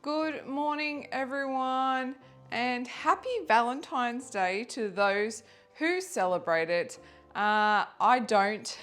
Good morning, everyone, and happy Valentine's Day to those who celebrate it. I don't.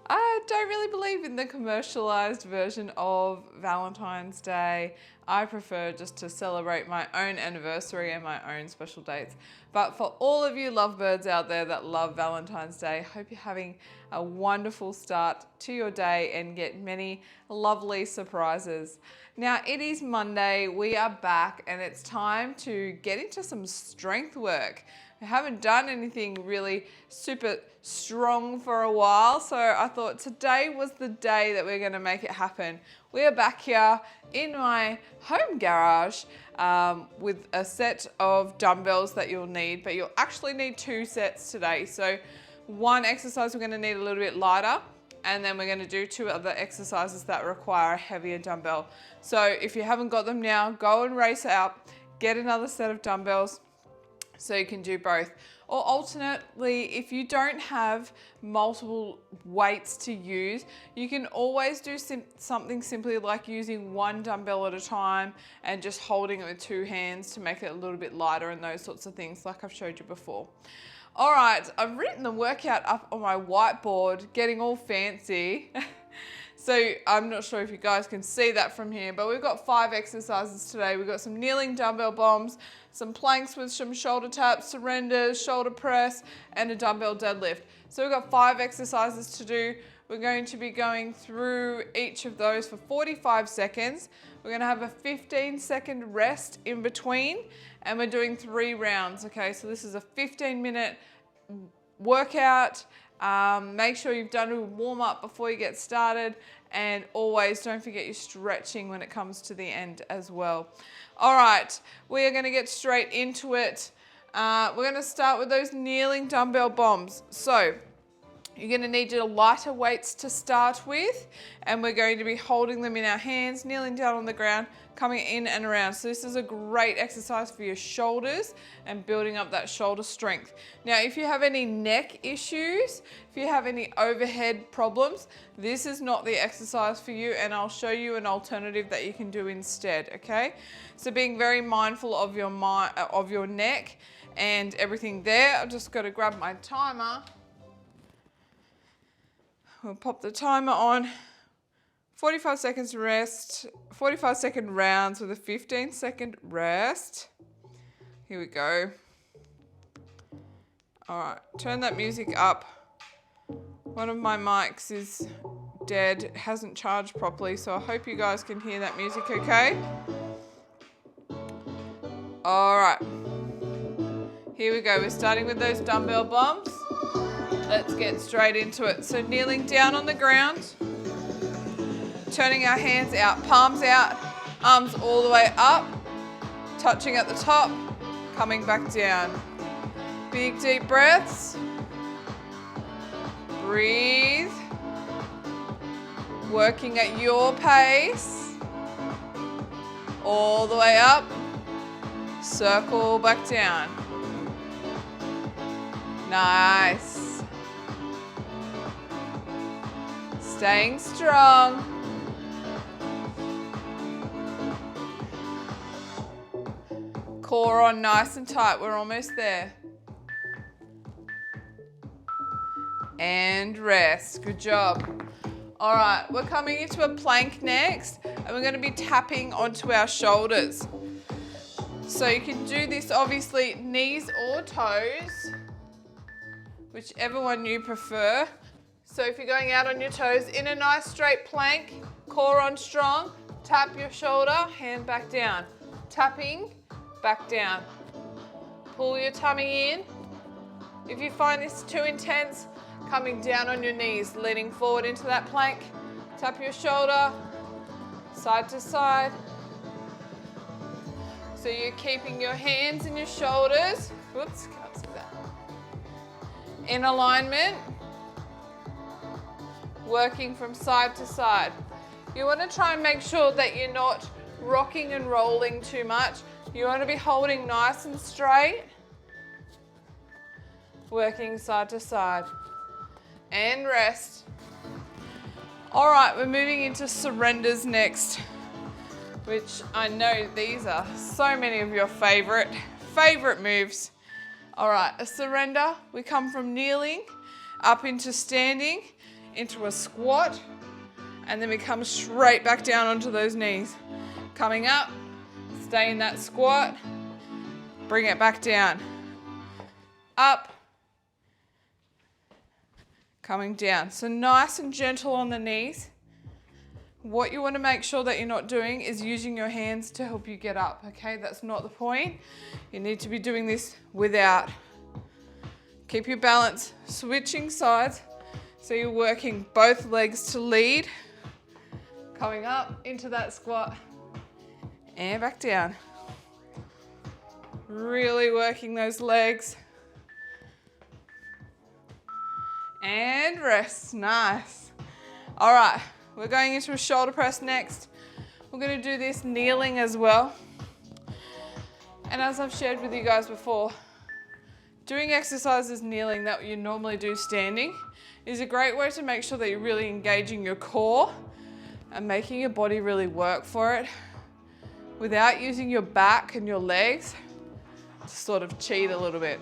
I don't really believe in the commercialized version of Valentine's Day. I prefer just to celebrate my own anniversary and my own special dates. But for all of you lovebirds out there that love Valentine's Day, I hope you're having a wonderful start to your day and get many lovely surprises. Now it is Monday, we are back, and it's time to get into some strength work. I haven't done anything really super strong for a while, so I thought today was the day that we're going to make it happen. We are back here in my home garage with a set of dumbbells that you'll need, but you'll actually need 2 sets today. So one exercise we're going to need a little bit lighter, and then we're going to do 2 other exercises that require a heavier dumbbell. So if you haven't got them now, go and race out, get another set of dumbbells, so you can do both. Or alternately, if you don't have multiple weights to use, you can always do something simply like using 1 dumbbell at a time and just holding it with 2 hands to make it a little bit lighter and those sorts of things like I've showed you before. All right, I've written the workout up on my whiteboard, getting all fancy. So I'm not sure if you guys can see that from here, but we've got 5 exercises today. We've got some kneeling dumbbell bombs, some planks with some shoulder taps, surrenders, shoulder press, and a dumbbell deadlift. So we've got 5 exercises to do. We're going to be going through each of those for 45 seconds. We're going to have a 15-second rest in between, and we're doing 3 rounds, okay? So this is a 15-minute workout. Make sure you've done a warm up before you get started, and always don't forget your stretching when it comes to the end as well. All right, we are going to get straight into it. We're going to start with those kneeling dumbbell bombs. So you're going to need your lighter weights to start with, and we're going to be holding them in our hands, kneeling down on the ground, coming in and around. So this is a great exercise for your shoulders and building up that shoulder strength. Now, if you have any neck issues, if you have any overhead problems, this is not the exercise for you, and I'll show you an alternative that you can do instead, okay? So being very mindful of your neck and everything there. I've just got to grab my timer. We'll pop the timer on. 45 seconds rest, 45-second rounds with a 15-second rest. Here we go. All right, turn that music up. One of my mics is dead, it hasn't charged properly, so I hope you guys can hear that music okay. All right, here we go. We're starting with those dumbbell bombs. Let's get straight into it. So kneeling down on the ground, turning our hands out, palms out, arms all the way up, touching at the top, coming back down. Big deep breaths. Breathe. Working at your pace. All the way up. Circle back down. Nice. Staying strong. Core on nice and tight. We're almost there. And rest. Good job. All right, we're coming into a plank next, and we're going to be tapping onto our shoulders. So you can do this obviously knees or toes, whichever one you prefer. So if you're going out on your toes, in a nice straight plank, core on strong, tap your shoulder, hand back down. Tapping, back down. Pull your tummy in. If you find this too intense, coming down on your knees, leaning forward into that plank. Tap your shoulder, side to side. So you're keeping your hands and your shoulders, whoops, can't see that, in alignment, working from side to side. You want to try and make sure that you're not rocking and rolling too much. You want to be holding nice and straight, working side to side. And rest. All right, we're moving into surrenders next, which I know these are so many of your favorite moves. All right, a surrender, we come from kneeling up into standing, into a squat, and then we come straight back down onto those knees. Coming up, stay in that squat, bring it back down. Up, coming down. So nice and gentle on the knees. What you want to make sure that you're not doing is using your hands to help you get up, okay? That's not the point. You need to be doing this without. Keep your balance, switching sides. So you're working both legs to lead. Coming up into that squat and back down. Really working those legs. And rest, nice. All right. We're going into a shoulder press next. We're going to do this kneeling as well. And as I've shared with you guys before, doing exercises kneeling that you normally do standing is a great way to make sure that you're really engaging your core and making your body really work for it without using your back and your legs to sort of cheat a little bit.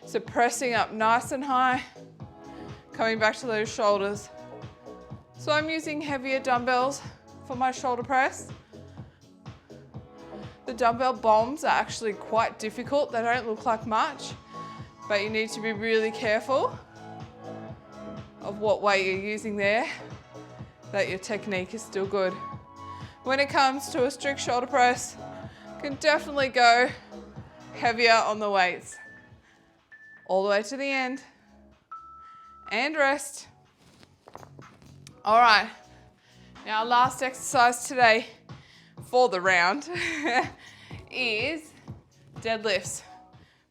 So pressing up nice and high, coming back to those shoulders. So I'm using heavier dumbbells for my shoulder press. The dumbbell bombs are actually quite difficult. They don't look like much, but you need to be really careful of what weight you're using there, that your technique is still good. When it comes to a strict shoulder press, you can definitely go heavier on the weights. All the way to the end. And rest. All right, now our last exercise today for the round is deadlifts.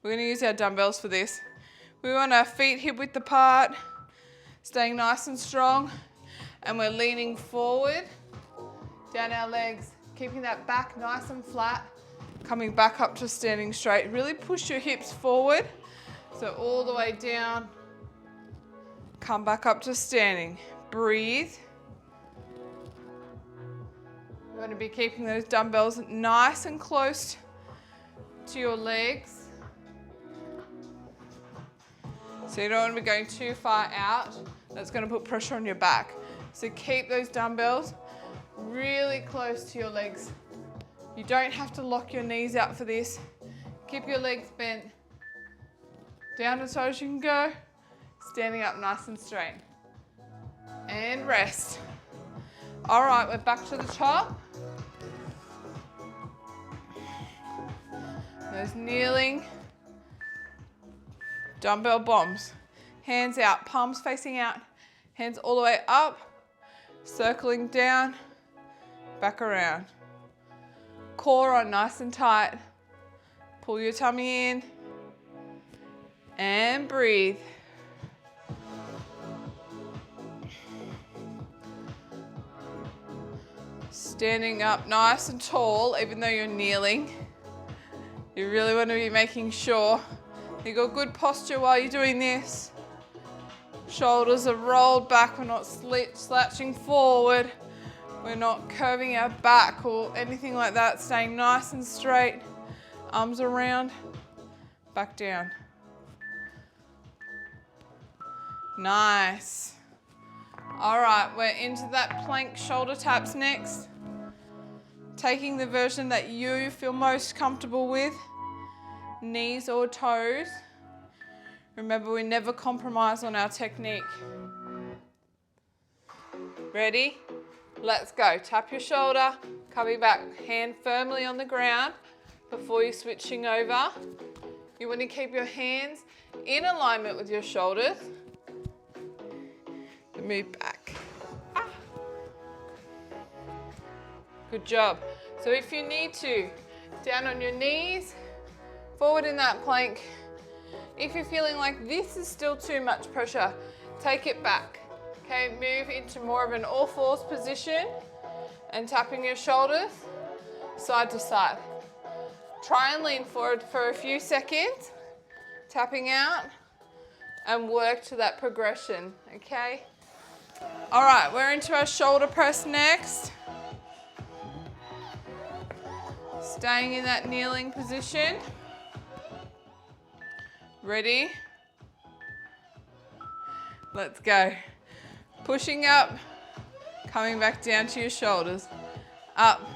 We're going to use our dumbbells for this. We want our feet hip width apart, staying nice and strong, and we're leaning forward, down our legs, keeping that back nice and flat, coming back up to standing straight. Really push your hips forward, so all the way down, come back up to standing. Breathe. You're going to be keeping those dumbbells nice and close to your legs. So you don't want to be going too far out. That's going to put pressure on your back. So keep those dumbbells really close to your legs. You don't have to lock your knees out for this. Keep your legs bent down as far as you can go, standing up nice and straight. And rest. All right, we're back to the top. Those kneeling dumbbell bombs. Hands out, palms facing out, hands all the way up, circling down, back around. Core on nice and tight. Pull your tummy in and breathe. Standing up nice and tall, even though you're kneeling. You really want to be making sure you got good posture while you're doing this. Shoulders are rolled back, we're not slouching forward. We're not curving our back or anything like that. Staying nice and straight. Arms around, back down. Nice. All right, we're into that plank shoulder taps next. Taking the version that you feel most comfortable with, knees or toes. Remember, we never compromise on our technique. Ready? Let's go. Tap your shoulder, coming back, hand firmly on the ground before you're switching over. You want to keep your hands in alignment with your shoulders. Move back. Good job. So if you need to, down on your knees, forward in that plank. If you're feeling like this is still too much pressure, take it back. Okay, move into more of an all fours position and tapping your shoulders side to side. Try and lean forward for a few seconds, tapping out, and work to that progression, okay? All right, we're into our shoulder press next. Staying in that kneeling position. Ready? Let's go. Pushing up, coming back down to your shoulders. Up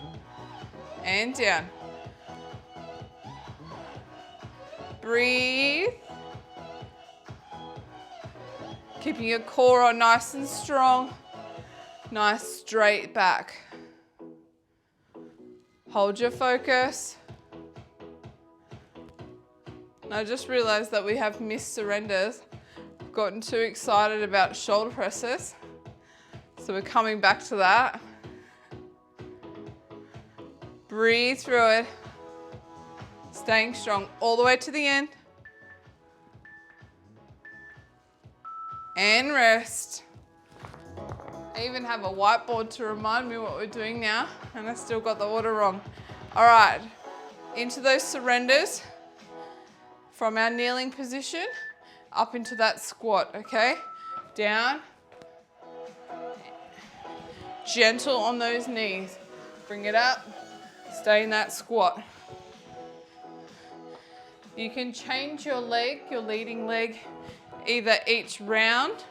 and down. Breathe. Keeping your core on nice and strong. Nice straight back. Hold your focus. And I just realized that we have missed surrenders. Gotten too excited about shoulder presses. So we're coming back to that. Breathe through it. Staying strong all the way to the end. And rest. I even have a whiteboard to remind me what we're doing now, and I still got the order wrong. All right, into those surrenders from our kneeling position up into that squat, okay? Down. Gentle on those knees. Bring it up. Stay in that squat. You can change your leg, your leading leg, either each round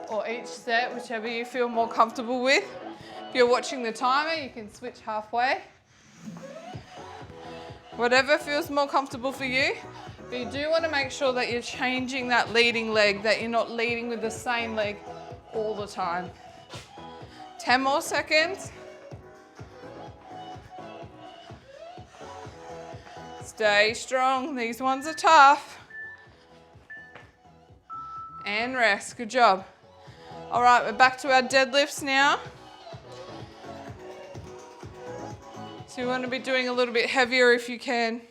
or each set, whichever you feel more comfortable with. If you're watching the timer, you can switch halfway. Whatever feels more comfortable for you. But you do want to make sure that you're changing that leading leg, that you're not leading with the same leg all the time. 10 more seconds. Stay strong. These ones are tough. And rest. Good job. All right, we're back to our deadlifts now. So you want to be doing a little bit heavier if you can.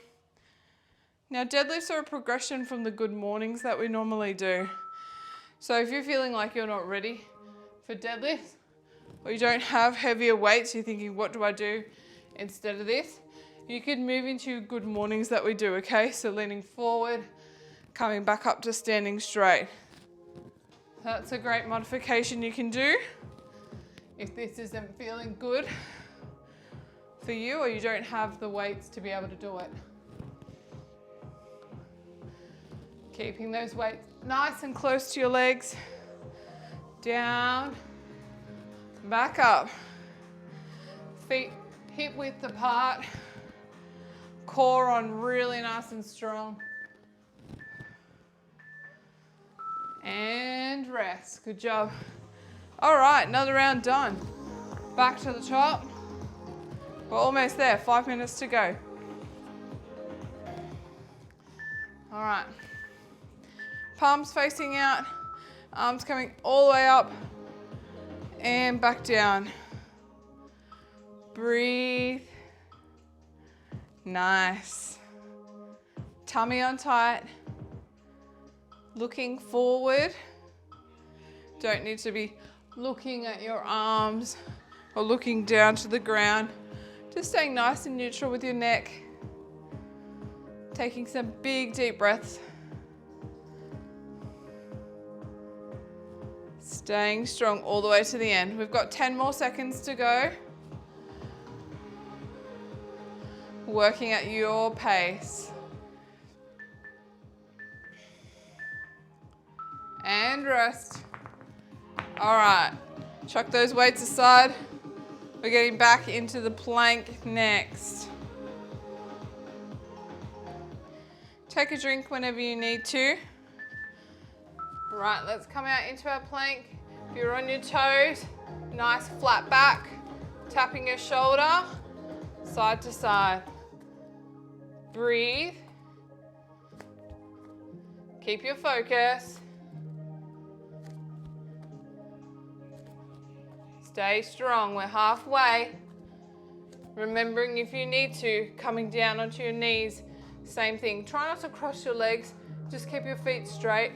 Now, deadlifts are a progression from the good mornings that we normally do. So if you're feeling like you're not ready for deadlifts, or you don't have heavier weights, you're thinking, what do I do instead of this? You could move into good mornings that we do, okay? So leaning forward, coming back up to standing straight. That's a great modification you can do if this isn't feeling good for you or you don't have the weights to be able to do it. Keeping those weights nice and close to your legs. Down, back up. Feet hip width apart. Core on really nice and strong. And rest. Good job. All right, another round done. Back to the top. We're almost there, 5 minutes to go. All right. Palms facing out, arms coming all the way up and back down. Breathe. Nice. Tummy on tight. Looking forward. Don't need to be looking at your arms or looking down to the ground. Just staying nice and neutral with your neck. Taking some big deep breaths. Staying strong all the way to the end. We've got 10 more seconds to go. Working at your pace. And rest. All right, chuck those weights aside. We're getting back into the plank next. Take a drink whenever you need to. Right, let's come out into our plank. If you're on your toes, nice flat back, tapping your shoulder, side to side. Breathe. Keep your focus. Stay strong, we're halfway. Remembering if you need to, coming down onto your knees, same thing. Try not to cross your legs, just keep your feet straight.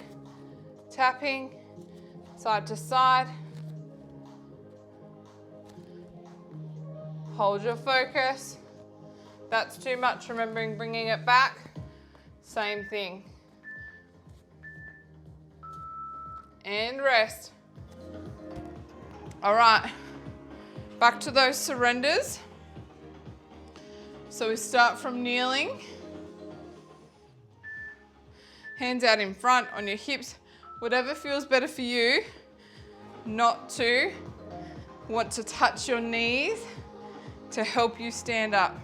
Tapping, side to side. Hold your focus. That's too much, remembering bringing it back. Same thing. And rest. All right, back to those surrenders. So we start from kneeling. Hands out in front on your hips, whatever feels better for you. Not to want to touch your knees to help you stand up.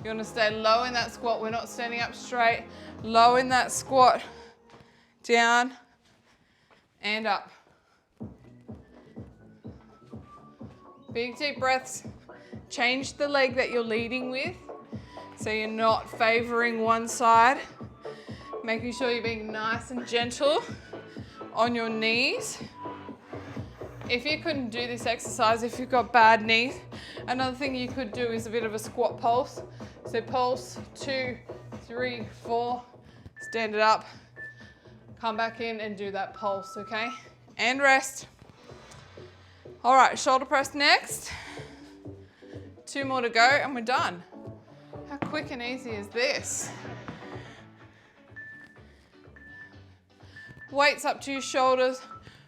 You want to stay low in that squat. We're not standing up straight. Low in that squat. Down and up. Big deep breaths. Change the leg that you're leading with so you're not favoring one side. Making sure you're being nice and gentle on your knees. If you couldn't do this exercise, if you've got bad knees, another thing you could do is a bit of a squat pulse. So pulse, 2, 3, 4, stand it up, come back in and do that pulse, okay? And rest. All right, shoulder press next. 2 more to go and we're done. How quick and easy is this? Weights up to your shoulders,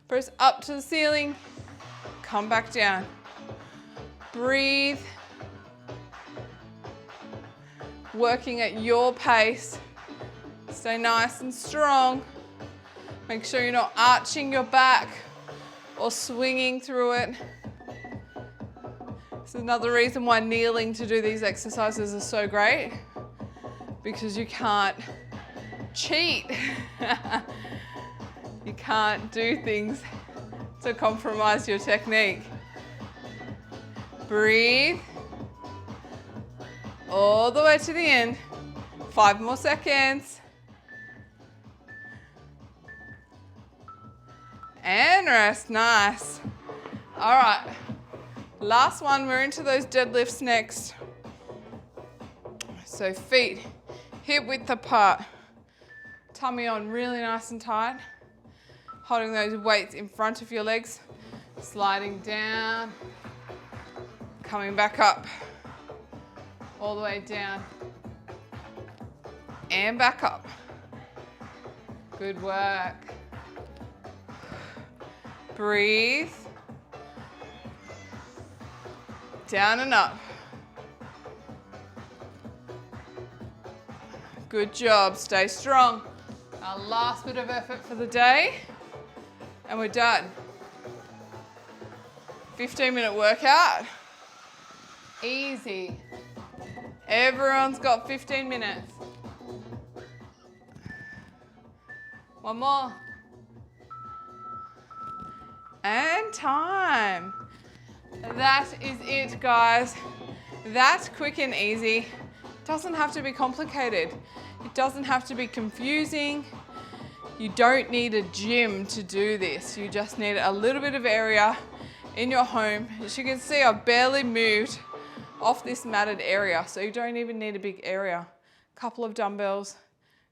press up to the ceiling, come back down. Breathe. Working at your pace. Stay nice and strong. Make sure you're not arching your back or swinging through it. This is another reason why kneeling to do these exercises is so great, because you can't cheat. You can't do things to compromise your technique. Breathe. All the way to the end. 5 more seconds. And rest, nice. All right, last one, we're into those deadlifts next. So feet hip width apart, tummy on really nice and tight, holding those weights in front of your legs, sliding down, coming back up, all the way down, and back up. Good work. Breathe. Down and up. Good job, stay strong. Our last bit of effort for the day, and we're done. 15-minute workout. Easy. Everyone's got 15 minutes. One more. And time. That is it, guys. That's quick and easy. It doesn't have to be complicated. It doesn't have to be confusing. You don't need a gym to do this. You just need a little bit of area in your home. As you can see, I've barely moved off this matted area, so you don't even need a big area. A couple of dumbbells,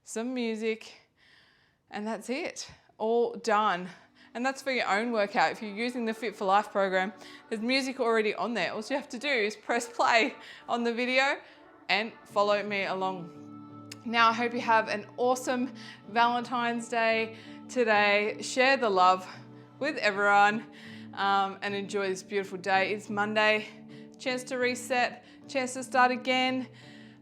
some music, and that's it. All done. And that's for your own workout. If you're using the Fit for Life program, there's music already on there. All you have to do is press play on the video and follow me along. Now, I hope you have an awesome Valentine's Day today. Share the love with everyone and enjoy this beautiful day. It's Monday, chance to reset, chance to start again.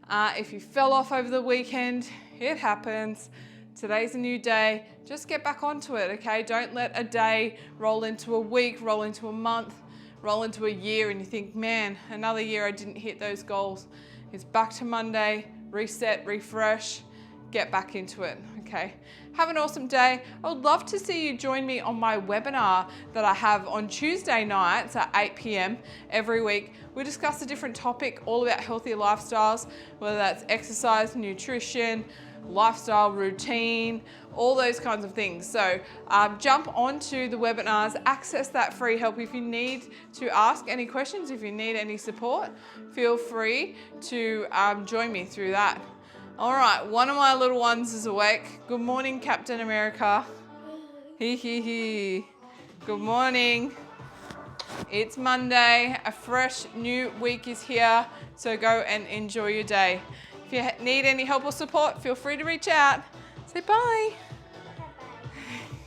If you fell off over the weekend, it happens. Today's a new day. Just get back onto it, okay? Don't let a day roll into a week, roll into a month, roll into a year, and you think, man, another year I didn't hit those goals. It's back to Monday, reset, refresh, get back into it, okay? Have an awesome day. I would love to see you join me on my webinar that I have on Tuesday nights at 8 p.m. every week. We discuss a different topic all about healthier lifestyles, whether that's exercise, nutrition, lifestyle routine, all those kinds of things. So jump onto the webinars, access that free help. If you need to ask any questions, if you need any support, feel free to join me through that. All right, one of my little ones is awake. Good morning, Captain America. Hee hee hee. Good morning. It's Monday, a fresh new week is here, so go and enjoy your day. If you need any help or support, feel free to reach out. Say bye.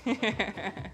Bye-bye.